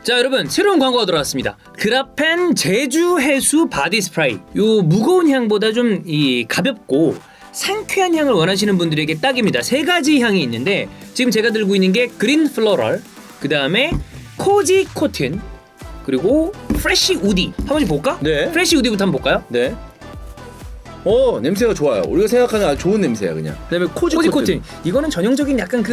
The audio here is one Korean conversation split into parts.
자 여러분, 새로운 광고가 들어왔습니다. 그라펜 제주 해수 바디 스프레이. 요 무거운 향보다 좀 가볍고 상쾌한 향을 원하시는 분들에게 딱입니다. 세 가지 향이 있는데 지금 제가 들고 있는 게 그린 플로럴, 그 다음에 코지 코튼, 그리고 프레쉬 우디. 한번 볼까? 네. 프레쉬 우디부터 한번 볼까요? 네. 냄새가 좋아요. 우리가 생각하는 아주 좋은 냄새야 그냥. 그다음에 코지 코튼. 이거는 전형적인 약간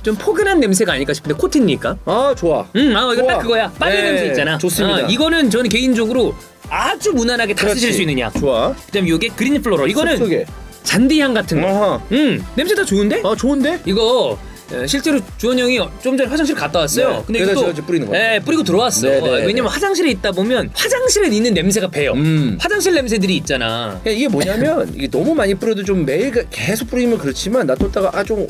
좀 포근한 냄새가 아닐까 싶은데 코튼이니까. 아 좋아. 이거 좋아. 딱 그거야. 빨리 네, 냄새 있잖아. 좋습니다. 이거는 저는 개인적으로 아주 무난하게 다 쓰실 수 있는 향. 좋아. 그다음에 요게 그린 플로럴. 이거는 속속에. 잔디향 같은 거. 아하. 냄새 다 좋은데? 아 좋은데? 이거 실제로 주원 형이 좀 전에 화장실 갔다 왔어요. 네. 근데 그래서 이것도 제가 뿌리는 거예요. 네, 뿌리고 들어왔어. 왜냐면 화장실에 있다 보면 화장실에 있는 냄새가 배요. 화장실 냄새들이 있잖아. 이게 뭐냐면 이게 너무 많이 뿌려도 좀 매일 계속 뿌리면 그렇지만 놔뒀다가 좀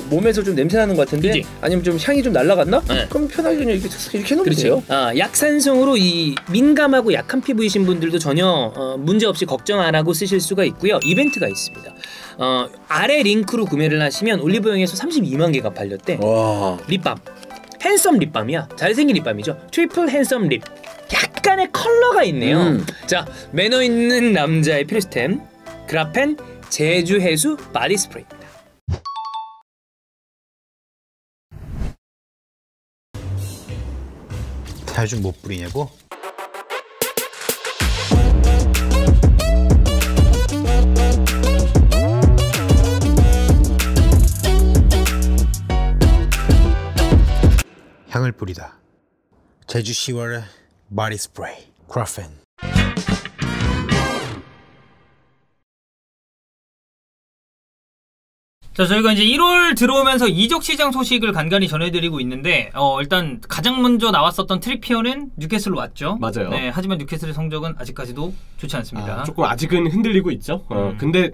몸에서 좀 냄새 나는 것 같은데, 그치? 아니면 좀 향이 좀 날아갔나? 네. 그럼 편하게 그냥 이렇게 해놓으면 돼요. 약산성으로 민감하고 약한 피부이신 분들도 전혀 문제 없이 걱정 안 하고 쓰실 수가 있고요. 이벤트가 있습니다. 아래 링크로 구매를 하시면 올리브영에서 32만 개가 팔렸대. 와. 립밤, 핸섬 립밤이야. 잘생긴 립밤이죠. 트리플 핸섬 립. 약간의 컬러가 있네요. 자, 매너 있는 남자의 필수템, 그라펜 제주 해수 바디 스프레이입니다. 잘 좀 못 뿌리냐고? 향을 뿌리다. 제주 10월의 바디 스프레이 그라펜. 자, 저희가 이제 1월 들어오면서 이적 시장 소식을 간간히 전해드리고 있는데, 일단 가장 먼저 나왔었던 트리피어는 뉴캐슬로 왔죠. 맞아요. 네, 하지만 뉴캐슬의 성적은 아직까지도 좋지 않습니다. 조금 아직은 흔들리고 있죠. 근데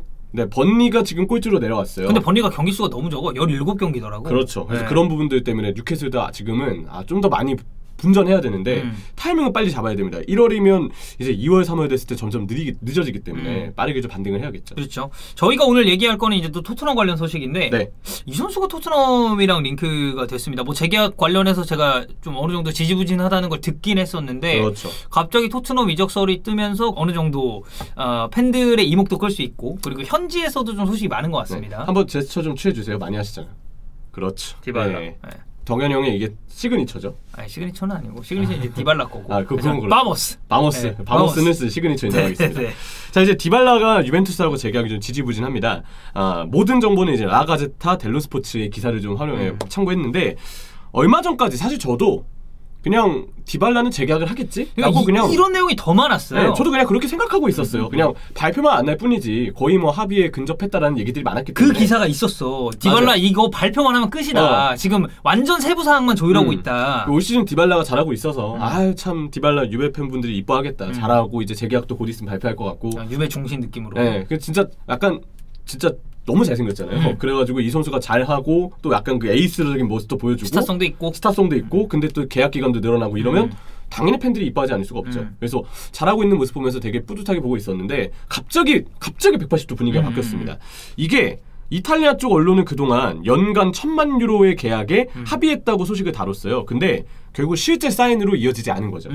번리가 지금 꼴찌로 내려왔어요. 근데 번리가 경기 수가 너무 적어. 17경기더라고. 그렇죠. 그래서 그런 부분들 때문에 뉴캐슬도 지금은 좀 더 많이 분전해야 되는데 타이밍을 빨리 잡아야 됩니다. 1월이면 이제 2월, 3월 됐을 때 점점 늦어지기 때문에 빠르게 좀 반등을 해야겠죠. 그렇죠. 저희가 오늘 얘기할 거는 이제 또 토트넘 관련 소식인데, 네. 이 선수가 토트넘이랑 링크가 됐습니다. 뭐 재계약 관련해서 제가 좀 어느 정도 지지부진하다는 걸 듣긴 했었는데, 그렇죠. 갑자기 토트넘 이적설이 뜨면서 어느 정도 팬들의 이목도 끌 수 있고, 그리고 현지에서도 좀 소식이 많은 것 같습니다. 네. 한번 제스처 좀 취해주세요. 많이 하시잖아요. 그렇죠. 디발라. 네. 덩현 형의 이게 시그니처죠. 시그니처는 아니고 시그니처 이제 디발라 거고. 그건 그렇고. 바모스. 네, 바모스는 시그니처 인정하겠습니다. 네. 자, 이제 디발라가 유벤투스하고 재계약이 좀 지지부진합니다. 모든 정보는 이제 라가제타, 델로스포츠의 기사를 좀 활용해 참고했는데, 얼마 전까지 사실 저도 그냥 디발라는 재계약을 하겠지? 라고 그냥 이런 내용이 더 많았어요. 네, 저도 그냥 그렇게 생각하고 있었어요. 그냥 발표만 안 날 뿐이지 거의 뭐 합의에 근접했다라는 얘기들이 많았기 때문에. 그 기사가 있었어. 디발라 맞아요. 이거 발표만 하면 끝이다. 지금 완전 세부 사항만 조율하고 있다. 올 시즌 디발라가 잘하고 있어서 참 디발라 유베 팬분들이 이뻐하겠다. 잘하고 이제 재계약도 곧 있으면 발표할 것 같고. 유베 중심 느낌으로. 네, 진짜 약간 진짜 너무 잘생겼잖아요. 그래가지고 이 선수가 잘하고 또 약간 그 에이스적인 모습도 보여주고 스타성도 있고 근데 또 계약 기간도 늘어나고 이러면 당연히 팬들이 이뻐하지 않을 수가 없죠. 그래서 잘하고 있는 모습 보면서 되게 뿌듯하게 보고 있었는데 갑자기 180도 분위기가 바뀌었습니다. 이게 이탈리아 쪽 언론은 그동안 연간 1,000만 유로의 계약에 합의했다고 소식을 다뤘어요. 근데 결국 실제 사인으로 이어지지 않은 거죠.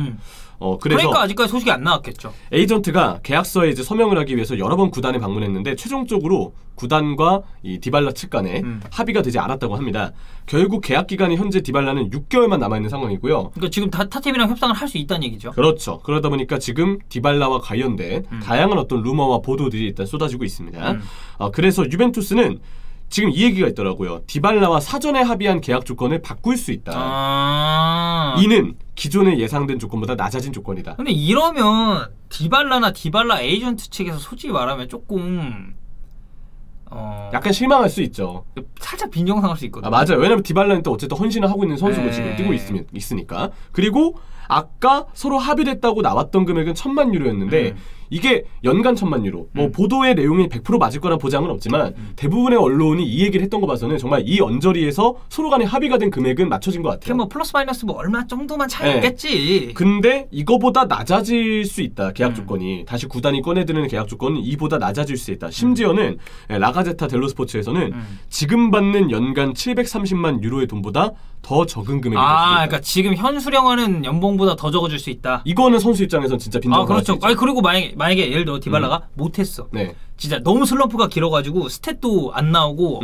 그래서 그러니까 아직까지 소식이 안 나왔겠죠. 에이전트가 계약서에 이제 서명을 하기 위해서 여러 번 구단에 방문했는데 최종적으로 구단과 이 디발라 측 간에 합의가 되지 않았다고 합니다. 결국 계약 기간이 현재 디발라는 6개월만 남아있는 상황이고요. 그러니까 지금 타팀이랑 협상을 할 수 있다는 얘기죠. 그렇죠. 그러다 보니까 지금 디발라와 관련된 다양한 어떤 루머와 보도들이 일단 쏟아지고 있습니다. 그래서 유벤투스는 지금 이 얘기가 있더라고요. 디발라와 사전에 합의한 계약 조건을 바꿀 수 있다. 이는 기존에 예상된 조건보다 낮아진 조건이다. 근데 이러면 디발라나 디발라 에이전트 측에서 솔직히 말하면 조금 약간 실망할 수 있죠. 살짝 빈정상할 수 있거든요. 맞아요. 왜냐면 디발라는 또 어쨌든 헌신을 하고 있는 선수고 지금 뛰고 있으니까. 그리고 아까 서로 합의됐다고 나왔던 금액은 1,000만 유로였는데 이게 연간 1,000만 유로. 뭐 보도의 내용이 100% 맞을 거란 보장은 없지만 대부분의 언론이 이 얘기를 했던 거 봐서는 정말 이 언저리에서 서로 간에 합의가 된 금액은 맞춰진 것 같아요. 뭐 플러스 마이너스 뭐 얼마 정도만 차이가 있겠지. 근데 이거보다 낮아질 수 있다. 계약 조건이. 다시 구단이 꺼내드는 계약 조건은 이보다 낮아질 수 있다. 심지어는 라가제타 델로스포츠에서는 지금 받는 연간 730만 유로의 돈보다 더 적은 금액이 그러니까 지금 현 수령하는 연봉보다 더 적어줄 수 있다. 이거는 선수 입장에선 진짜 빈정상할 그렇죠. 수 있죠. 그리고 만약에 예를 들어 디발라가 못했어. 네. 진짜 너무 슬럼프가 길어가지고 스탯도 안 나오고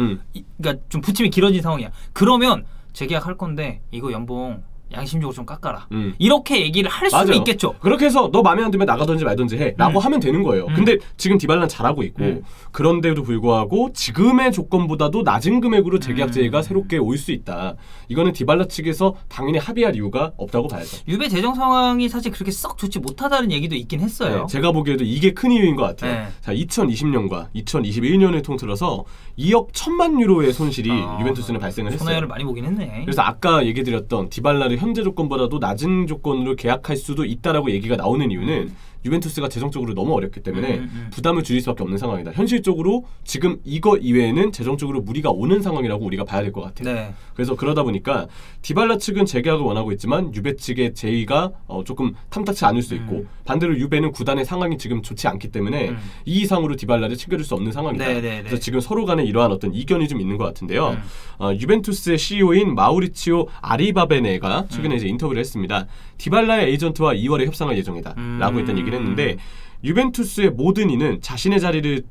그러니까 좀 부침이 길어진 상황이야. 그러면 재계약할 건데 이거 연봉 양심적으로 좀 깎아라. 이렇게 얘기를 할 수는 있겠죠. 그렇게 해서 너 마음에 안 들면 나가든지 말든지 해 라고 하면 되는 거예요. 근데 지금 디발라는 잘하고 있고 그런데도 불구하고 지금의 조건보다도 낮은 금액으로 재계약 제의가 새롭게 올 수 있다. 이거는 디발라 측에서 당연히 합의할 이유가 없다고 봐야죠. 유베 재정 상황이 사실 그렇게 썩 좋지 못하다는 얘기도 있긴 했어요. 네, 제가 보기에도 이게 큰 이유인 것 같아요. 네. 자, 2020년과 2021년을 통틀어서 2억 1천만 유로의 손실이 유벤투스는 발생을 했어요. 손해를 많이 보긴 했네. 그래서 아까 얘기 드렸던 디발라를 현재 조건보다도 낮은 조건으로 계약할 수도 있다라고 얘기가 나오는 이유는 유벤투스가 재정적으로 너무 어렵기 때문에 부담을 줄일 수밖에 없는 상황이다. 현실적으로 지금 이거 이외에는 재정적으로 무리가 오는 상황이라고 우리가 봐야 될 것 같아요. 네. 그래서 그러다 보니까 디발라 측은 재계약을 원하고 있지만 유베 측의 제의가 조금 탐탁치 않을 수 있고 반대로 유베는 구단의 상황이 지금 좋지 않기 때문에 이 이상으로 디발라를 챙겨줄 수 없는 상황이다. 그래서 지금 서로 간에 이러한 어떤 이견이 좀 있는 것 같은데요. 유벤투스의 CEO인 마우리치오 아리바베네가 최근에 이제 인터뷰를 했습니다. 디발라의 에이전트와 2월에 협상할 예정이다 라고 일단 얘기를 했는데 유벤투스의 모든 이는 자신의 자리를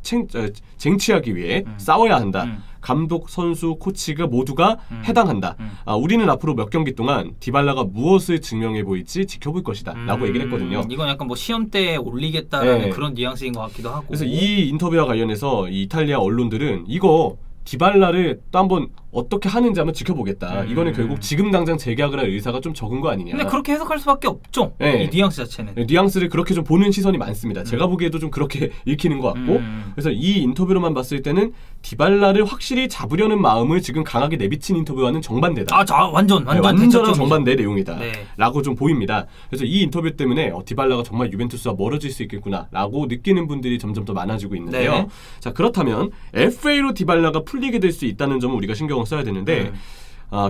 쟁취하기 위해 싸워야 한다. 감독, 선수, 코치가 모두가 해당한다. 우리는 앞으로 몇 경기 동안 디발라가 무엇을 증명해 보일지 지켜볼 것이다 라고 얘기를 했거든요. 이건 약간 뭐 시험대에 올리겠다라는 그런 뉘앙스인 것 같기도 하고. 그래서 이 인터뷰와 관련해서 이 이탈리아 언론들은 이거 디발라를 또 한번 어떻게 하는지 한번 지켜보겠다. 이거는 결국 지금 당장 재계약을 할 의사가 좀 적은 거 아니냐. 근데 그렇게 해석할 수밖에 없죠. 이 뉘앙스 자체는. 뉘앙스를 그렇게 좀 보는 시선이 많습니다. 제가 보기에도 좀 그렇게 읽히는 것 같고 그래서 이 인터뷰로만 봤을 때는 디발라를 확실히 잡으려는 마음을 지금 강하게 내비친 인터뷰와는 정반대다. 완전한 정반대 내용이다. 네. 라고 좀 보입니다. 그래서 이 인터뷰 때문에 디발라가 정말 유벤투스와 멀어질 수 있겠구나 라고 느끼는 분들이 점점 더 많아지고 있는데요. 네. 자, 그렇다면 FA로 디발라가 풀리게 될 수 있다는 점은 우리가 신경을 써야 되는데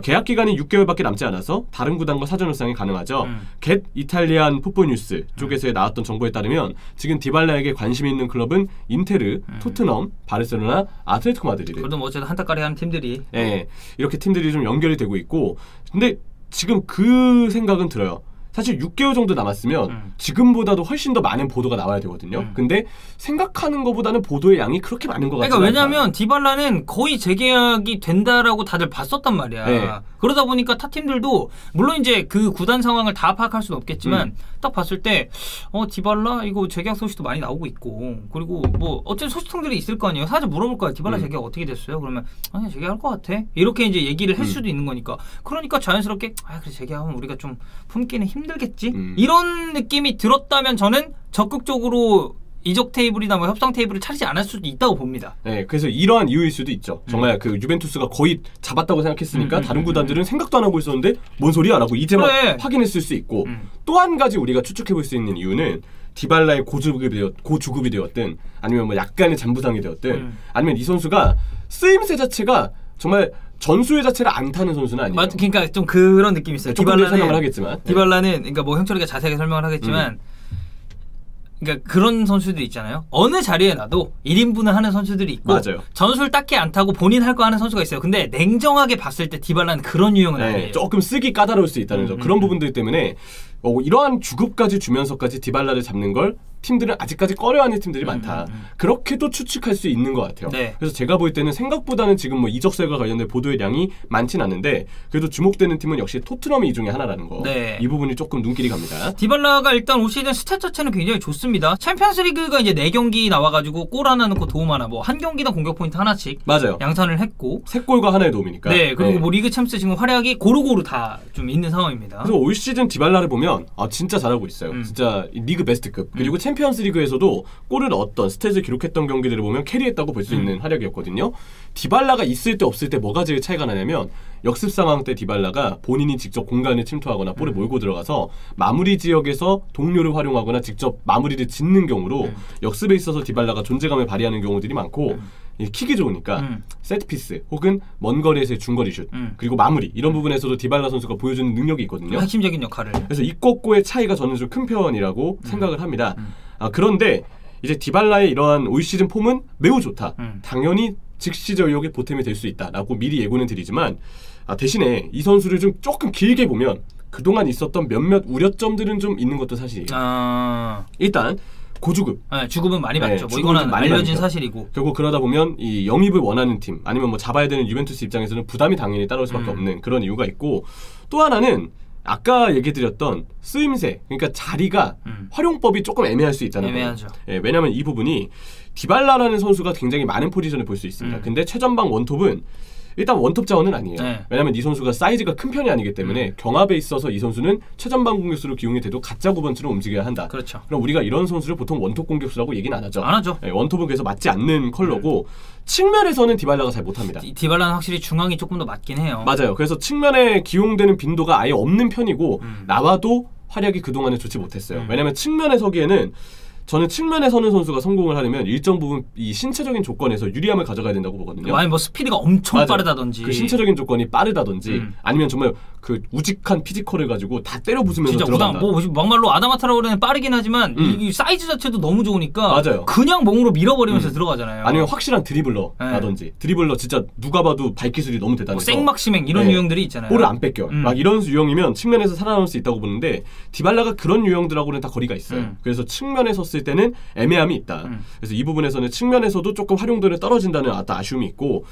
계약 기간이 6개월밖에 남지 않아서 다른 구단과 사전 협상이 가능하죠. 겟 이탈리안 풋볼 뉴스 쪽에서 나왔던 정보에 따르면 지금 디발라에게 관심 있는 클럽은 인테르, 토트넘, 바르셀로나, 아틀레티코 마드리드. 그래도 뭐 어쨌든 한타까리 하는 팀들이. 네, 이렇게 팀들이 좀 연결이 되고 있고 근데 지금 그 생각은 들어요. 사실 6개월 정도 남았으면 지금보다도 훨씬 더 많은 보도가 나와야 되거든요. 근데 생각하는 것보다는 보도의 양이 그렇게 많은 것 같아요. 그러니까 왜냐하면 디발라는 거의 재계약이 된다라고 다들 봤었단 말이야. 네. 그러다 보니까 타 팀들도 물론 이제 그 구단 상황을 다 파악할 수는 없겠지만 딱 봤을 때 디발라 이거 재계약 소식도 많이 나오고 있고 그리고 뭐 어쨌든 소식통들이 있을 거 아니에요. 사실 물어볼 거야. 디발라 재계약 어떻게 됐어요? 그러면 아니 재계약할 것 같아. 이렇게 이제 얘기를 할 수도 있는 거니까. 그러니까 자연스럽게 그래 재계약하면 우리가 좀 품기는 힘들겠지? 이런 느낌이 들었다면 저는 적극적으로 이적 테이블이나 뭐 협상 테이블을 차리지 않을 수도 있다고 봅니다. 네, 그래서 이러한 이유일 수도 있죠. 정말 그 유벤투스가 거의 잡았다고 생각했으니까 다른 구단들은 생각도 안 하고 있었는데 뭔 소리야? 라고 이제만 확인했을 수 있고 또 한 가지 우리가 추측해 볼 수 있는 이유는 디발라의 고주급이 되었든 아니면 뭐 약간의 잔부상이 되었든 아니면 이 선수가 쓰임새 자체가 정말 전수의 자체를 안 타는 선수는 아니에요. 그러니까 좀 그런 느낌이 있어요. 디발라는 설명을 하겠지만 디발라는 그러니까 뭐 형철이가 자세하게 설명을 하겠지만 그러니까 그런 선수들이 있잖아요. 어느 자리에 놔도 1인분을 하는 선수들이 있고 맞아요. 전술 딱히 안 타고 본인 할 거 하는 선수가 있어요. 근데 냉정하게 봤을 때 디발라는 그런 유형은 아니에요. 조금 쓰기 까다로울 수 있다는 점. 그런 부분들 때문에 이러한 주급까지 주면서까지 디발라를 잡는 걸 팀들은 아직까지 꺼려하는 팀들이 많다. 그렇게도 추측할 수 있는 것 같아요. 네. 그래서 제가 볼 때는 생각보다는 지금 뭐 이적설과 관련된 보도의 양이 많진 않은데 그래도 주목되는 팀은 역시 토트넘이 이 중에 하나라는 거. 네. 이 부분이 조금 눈길이 갑니다. 디발라가 일단 올 시즌 스탯 자체는 굉장히 좋습니다. 챔피언스리그가 이제 4경기 나와가지고 골 하나 넣고 도움 하나, 뭐 한 경기당 공격 포인트 하나씩 맞아요. 양산을 했고 3골과 하나의 도움이니까. 네, 그리고 뭐 리그 챔스 지금 활약이 고루고루 다 좀 있는 상황입니다. 그래서 올 시즌 디발라를 보면 진짜 잘하고 있어요. 진짜 리그 베스트급. 그리고 챔피언스리그에서도 골을 넣었던 스탯을 기록했던 경기들을 보면 캐리했다고 볼 수 있는 활약이었거든요. 디발라가 있을 때 없을 때 뭐가 제일 차이가 나냐면 역습 상황 때 디발라가 본인이 직접 공간을 침투하거나 볼을 몰고 들어가서 마무리 지역에서 동료를 활용하거나 직접 마무리를 짓는 경우로 역습에 있어서 디발라가 존재감을 발휘하는 경우들이 많고 킥이 좋으니까 세트피스 혹은 먼 거리에서의 중거리 슛 그리고 마무리 이런 부분에서도 디발라 선수가 보여주는 능력이 있거든요. 핵심적인 역할을. 그래서 이것과의 차이가 저는 좀 큰 편이라고 생각을 합니다. 그런데 이제 디발라의 이러한 올 시즌 폼은 매우 좋다. 당연히 즉시 전력의 보탬이 될 수 있다라고 미리 예고는 드리지만 대신에 이 선수를 좀 조금 길게 보면 그동안 있었던 몇몇 우려점들은 좀 있는 것도 사실이에요. 일단 고주급. 네, 주급은 많이 받죠. 뭐 이거는 많이 알려진 받죠. 사실이고. 결국 그러다 보면 이 영입을 원하는 팀 아니면 뭐 잡아야 되는 유벤투스 입장에서는 부담이 당연히 따라올 수밖에 없는 그런 이유가 있고 또 하나는 아까 얘기드렸던 쓰임새 그러니까 자리가 활용법이 조금 애매할 수 있다는 거예요. 애매하죠. 왜냐하면 이 부분이 디발라라는 선수가 굉장히 많은 포지션을 볼 수 있습니다. 근데 최전방 원톱은 일단 원톱 자원은 아니에요. 왜냐하면 이 선수가 사이즈가 큰 편이 아니기 때문에 경합에 있어서 이 선수는 최전방 공격수로 기용이 돼도 가짜 9번처럼 움직여야 한다. 그렇죠. 그럼 우리가 이런 선수를 보통 원톱 공격수라고 얘기는 안 하죠. 안 하죠. 원톱은 그래서 맞지 않는 컬러고 측면에서는 디발라가 잘 못합니다. 디발라는 확실히 중앙이 조금 더 맞긴 해요. 맞아요. 그래서 측면에 기용되는 빈도가 아예 없는 편이고 나와도 활약이 그동안에 좋지 못했어요. 왜냐하면 측면에 서기에는 저는 측면에 서는 선수가 성공을 하려면 일정 부분 이 신체적인 조건에서 유리함을 가져가야 된다고 보거든요. 아니 뭐 스피드가 엄청 맞아요. 빠르다든지 그 신체적인 조건이 빠르다든지 아니면 정말 그 우직한 피지컬을 가지고 다 때려 부수면서 들어간다. 뭐 막말로 아다마 트라오레는 빠르긴 하지만 이 사이즈 자체도 너무 좋으니까 맞아요. 그냥 몸으로 밀어버리면서 들어가잖아요. 아니면 확실한 드리블러라든지 드리블러 진짜 누가 봐도 발기술이 너무 대단해서 생막시맹 이런 유형들이 있잖아요. 볼을 안 뺏겨. 막 이런 유형이면 측면에서 살아남을 수 있다고 보는데 디발라가 그런 유형들하고는 다 거리가 있어요. 그래서 측면에 섰을 때는 애매함이 있다. 그래서 이 부분에서는 측면에서도 조금 활용도는 떨어진다는 아쉬움이 있고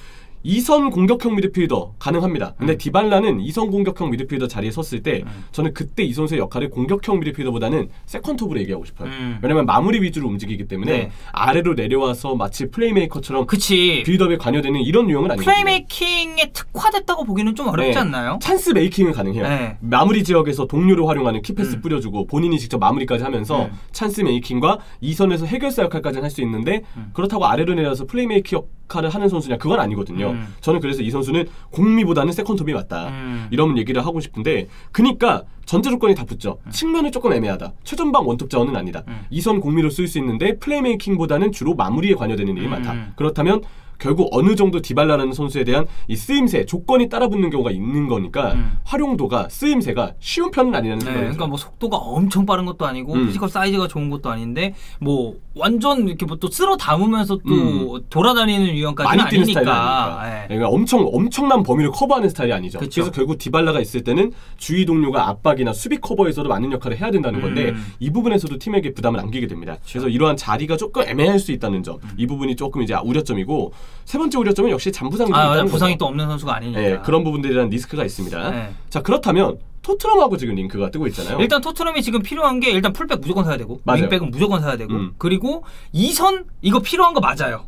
2선 공격형 미드필더 가능합니다. 근데 디발라는 2선 공격형 미드필더 자리에 섰을 때 저는 그때 이 선수의 역할을 공격형 미드필더보다는 세컨톱으로 얘기하고 싶어요. 왜냐면 마무리 위주로 움직이기 때문에 아래로 내려와서 마치 플레이메이커처럼 빌드업에 관여되는 이런 유형은 아니거든요. 플레이메이킹에 특화됐다고 보기는 좀 어렵지 않나요? 찬스 메이킹은 가능해요. 마무리 지역에서 동료를 활용하는 키패스 뿌려주고 본인이 직접 마무리까지 하면서 찬스 메이킹과 2선에서 해결사 역할까지는 할 수 있는데 그렇다고 아래로 내려와서 플레이메이킹 역할을 하는 선수냐 그건 아니거든요. 저는 그래서 이 선수는 공미보다는 세컨톱이 맞다. 이런 얘기를 하고 싶은데 그니까 전제 조건이 다 붙죠. 측면이 조금 애매하다. 최전방 원톱 자원은 아니다. 2선 공미로 쓸 수 있는데 플레이메이킹보다는 주로 마무리에 관여되는 일이 많다. 그렇다면 결국 어느 정도 디발라라는 선수에 대한 이 쓰임새 조건이 따라붙는 경우가 있는 거니까 활용도가 쓰임새가 쉬운 편은 아니라는 생각이 들어요. 그러니까 뭐 속도가 엄청 빠른 것도 아니고 피지컬 사이즈가 좋은 것도 아닌데 뭐 완전 이렇게 뭐 또 쓸어 담으면서 또 돌아다니는 유형까지는 많이 뛰는 아니니까. 스타일이 아니니까. 그러니까 엄청난 범위를 커버하는 스타일이 아니죠. 그쵸? 그래서 결국 디발라가 있을 때는 주위 동료가 압박이나 수비 커버에서도 많은 역할을 해야 된다는 건데 이 부분에서도 팀에게 부담을 안기게 됩니다. 그래서 이러한 자리가 조금 애매할 수 있다는 점, 이 부분이 조금 이제 우려점이고 세 번째 우려점은 역시 잔부상이 있다는 부상이 또 없는 선수가 아니니까. 그런 부분들이란 리스크가 있습니다. 자 그렇다면 토트넘하고 지금 링크가 뜨고 있잖아요. 일단 토트넘이 지금 필요한 게 일단 풀백 무조건 사야 되고 윙백은 무조건 사야 되고 그리고 2선 이거 필요한 거 맞아요.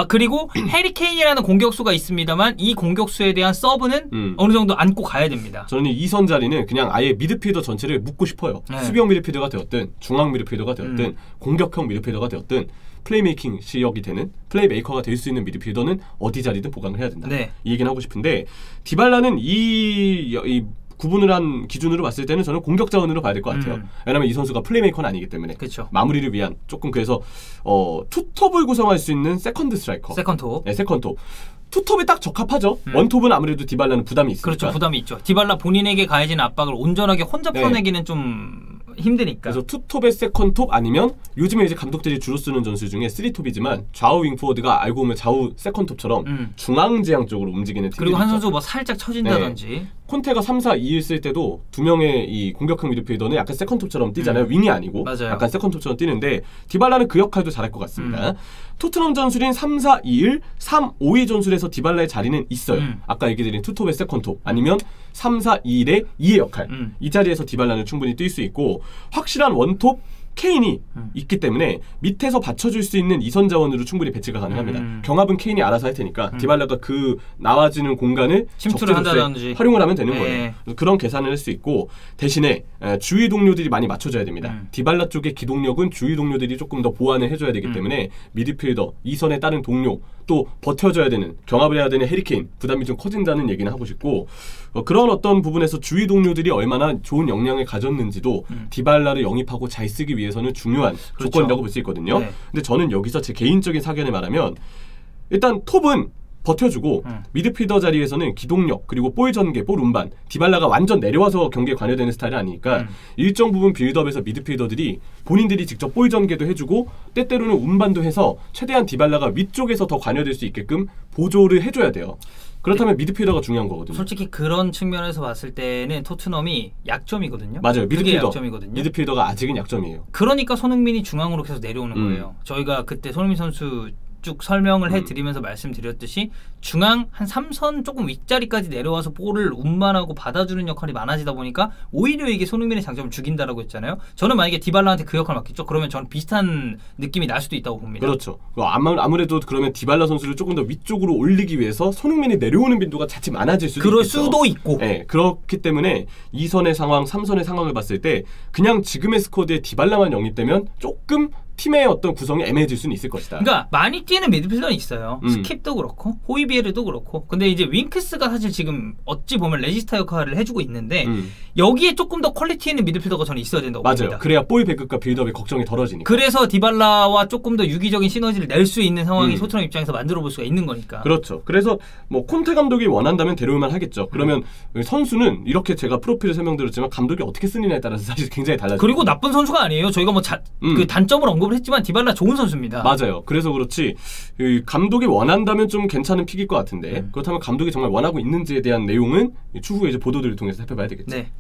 그리고 해리 케인이라는 공격수가 있습니다만 이 공격수에 대한 서브는 어느 정도 안고 가야 됩니다. 저는 이 2선 자리는 그냥 아예 미드필더 전체를 묶고 싶어요. 수비형 미드필더가 되었든 중앙 미드필더가 되었든 공격형 미드필더가 되었든 플레이메이킹 시역이 되는 플레이메이커가 될 수 있는 미드필더는 어디 자리든 보강을 해야 된다. 이 얘기는 하고 싶은데 디발라는 이 구분을 한 기준으로 봤을 때는 저는 공격 자원으로 봐야 될 것 같아요. 왜냐하면 이 선수가 플레이메이커는 아니기 때문에 마무리를 위한 조금 그래서 투톱을 구성할 수 있는 세컨드 스트라이커. 세컨톱. 세컨톱. 투톱이 딱 적합하죠. 원톱은 아무래도 디발라는 부담이 있으니까. 그렇죠. 부담이 있죠. 디발라 본인에게 가해진 압박을 온전하게 혼자 풀어내기는 좀 힘드니까. 그래서 투톱의 세컨톱 아니면 요즘에 이제 감독들이 주로 쓰는 전술 중에 3톱이지만 좌우 윙포워드가 알고 보면 좌우 세컨톱처럼 중앙지향 쪽으로 움직이는 팀들이 그리고 한 선수 뭐 살짝 처진다든지. 콘테가 3-4-2를 쓸 때도 두 명의 이 공격형 미드필더는 약간 세컨톱처럼 뛰잖아요. 윙이 아니고 약간 세컨톱처럼 뛰는데 디발라는 그 역할도 잘할 것 같습니다. 토트넘 전술인 3-4-2-1, 3-5-2 전술에서 디발라의 자리는 있어요. 아까 얘기드린 투톱의 세컨톱 아니면 3-4-2-1의 2의 역할. 이 자리에서 디발라는 충분히 뛸 수 있고 확실한 원톱 케인이 있기 때문에 밑에서 받쳐줄 수 있는 2선 자원으로 충분히 배치가 가능합니다. 경합은 케인이 알아서 할 테니까 디발라가 그 나와지는 공간을 침투를 한다든지 활용을 하면 되는 거예요. 그런 계산을 할 수 있고 대신에 주위 동료들이 많이 맞춰줘야 됩니다. 디발라 쪽의 기동력은 주위 동료들이 조금 더 보완을 해줘야 되기 때문에 미드필더, 2선에 따른 동료 또 버텨줘야 되는 경합을 해야 되는 해리 케인 부담이 좀 커진다는 얘기는 하고 싶고 그런 어떤 부분에서 주위 동료들이 얼마나 좋은 역량을 가졌는지도 디발라를 영입하고 잘 쓰기 위해서는 중요한 조건이라고 볼 수 있거든요. 근데 저는 여기서 제 개인적인 사견을 말하면 일단 톱은 버텨주고 미드필더 자리에서는 기동력 그리고 볼 전개, 볼 운반 디발라가 완전 내려와서 경기에 관여되는 스타일이 아니니까 일정 부분 빌드업에서 미드필더들이 본인들이 직접 볼 전개도 해주고 때때로는 운반도 해서 최대한 디발라가 위쪽에서 더 관여될 수 있게끔 보조를 해줘야 돼요. 그렇다면 미드필더가 중요한 거거든요. 솔직히 그런 측면에서 봤을 때는 토트넘이 약점이거든요. 맞아요. 미드필더. 약점이거든요. 미드필더가 아직은 약점이에요. 그러니까 손흥민이 중앙으로 계속 내려오는 거예요. 저희가 그때 손흥민 선수 쭉 설명을 해드리면서 말씀드렸듯이 중앙 한 3선 조금 윗자리까지 내려와서 볼을 운반하고 받아주는 역할이 많아지다 보니까 오히려 이게 손흥민의 장점을 죽인다라고 했잖아요. 저는 만약에 디발라한테 그 역할을 맡겼죠. 그러면 저는 비슷한 느낌이 날 수도 있다고 봅니다. 그렇죠. 아무래도 그러면 디발라 선수를 조금 더 위쪽으로 올리기 위해서 손흥민이 내려오는 빈도가 자칫 많아질 수도 그럴 있겠죠. 수도 있고. 네, 그렇기 때문에 2선의 상황, 3선의 상황을 봤을 때 그냥 지금의 스쿼드에 디발라만 영입되면 조금 팀의 어떤 구성이 애매해질 수는 있을 것이다. 그러니까 많이 뛰는 미드필더는 있어요. 스킵도 그렇고 호이비에르도 그렇고. 근데 이제 윙크스가 사실 지금 어찌 보면 레지스타 역할을 해주고 있는데 여기에 조금 더 퀄리티 있는 미드필더가 저는 있어야 된다고 봅니다. 맞아요. 그래야 볼 배급과 빌드업의 걱정이 덜어지니까. 그래서 디발라와 조금 더 유기적인 시너지를 낼 수 있는 상황이 토트넘 입장에서 만들어 볼 수가 있는 거니까. 그렇죠. 그래서 뭐 콘테 감독이 원한다면 데려올만 하겠죠. 그러면 선수는 이렇게 제가 프로필을 설명드렸지만 감독이 어떻게 쓰느냐에 따라서 사실 굉장히 달라져요. 그리고 나쁜 선수가 아니에요. 저희가 뭐 그 단점을 언급을 했지만 디발라 좋은 선수입니다. 맞아요. 그래서 그렇지 감독이 원한다면 좀 괜찮은 픽일 것 같은데 그렇다면 감독이 정말 원하고 있는지에 대한 내용은 추후에 이제 보도들을 통해서 살펴봐야 되겠죠. 네.